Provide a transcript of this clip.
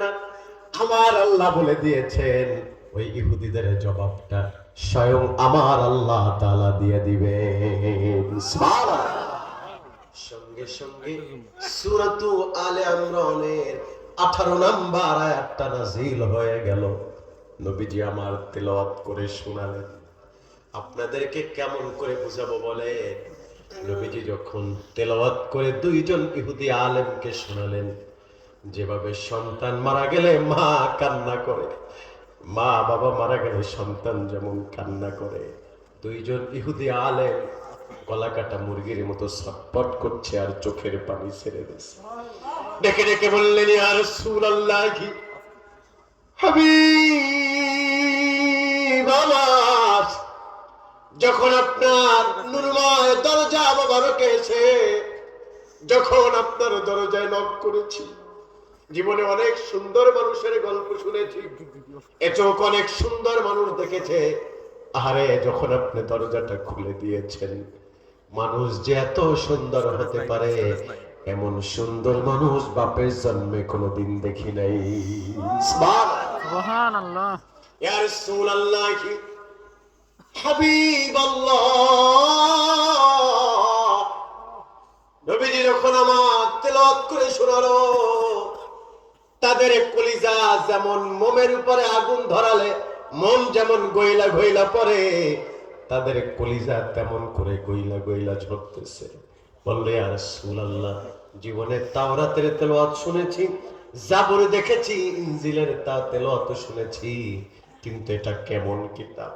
না। আমার আল্লাহ বলে দিয়েছেন ওই ইহুদিদের জবাবটা স্বয়ং আমার আল্লাহ তাআলা দিয়ে দিবেন। সুবহানাল্লাহ। সঙ্গে সঙ্গে সূরাতু আলে ইমরানের 18 নম্বর আয়াতটা নাযিল হয়ে গেল। নবীজি আমার তেলাওয়াত করে শোনালেন। আপনাদেরকে কেমন করে বুঝাবো বলে, নবীজি যখন তেলাওয়াত করে দুইজন ইহুদি আলেমকে শোনালেন, যেভাবে সন্তান মারা গেলে মা কান্না করে, মা বাবা মারা গেলে সন্তান যেমন কান্না করে, দুইজন ইহুদি আলেম গলা কাটা মুরগির মতো ছটফট করছে আর চোখের পানি ছেড়ে দিচ্ছে। ডেকে ডেকে বললেন, ইয়া রাসূলুল্লাহ, হাবিব আমার, যখন আপনার নূরময় দরজা মোবারকে এসে যখন আপনার দরজায় নক করেছি, জীবনে অনেক সুন্দর মানুষের গল্প শুনেছি, এ চোখ অনেক সুন্দর মানুষ দেখেছে। আরে যখন আপনি দরজাটা খুলে দিয়েছেন, মানুষ যে এত সুন্দর হতে পারে এমন সুন্দর মানুষ বাপের জন্মে কোনোদিন দেখি নাই। সুবহানাল্লাহ। ইয়া রাসূলুল্লাহ, হাবিবাল্লাহ, নবীজি যখন আমার তেলাওয়াত করে শোনালো, তাদের কলিজা যেমন মোমের উপরে আগুন ধরালে মোম যেমন গইলা গইলা পড়ে, তাদের কলিজা তেমন করে গইলা গইলা ঝরতেছে। বললে, ইয়া রাসূলুল্লাহ, জীবনে তাওরাতের তেলাওয়াত শুনেছি, জাবুর দেখেছি, ইনজিলের তেলাওয়াত শুনেছি, কিন্তু এটা কেমন কিতাব?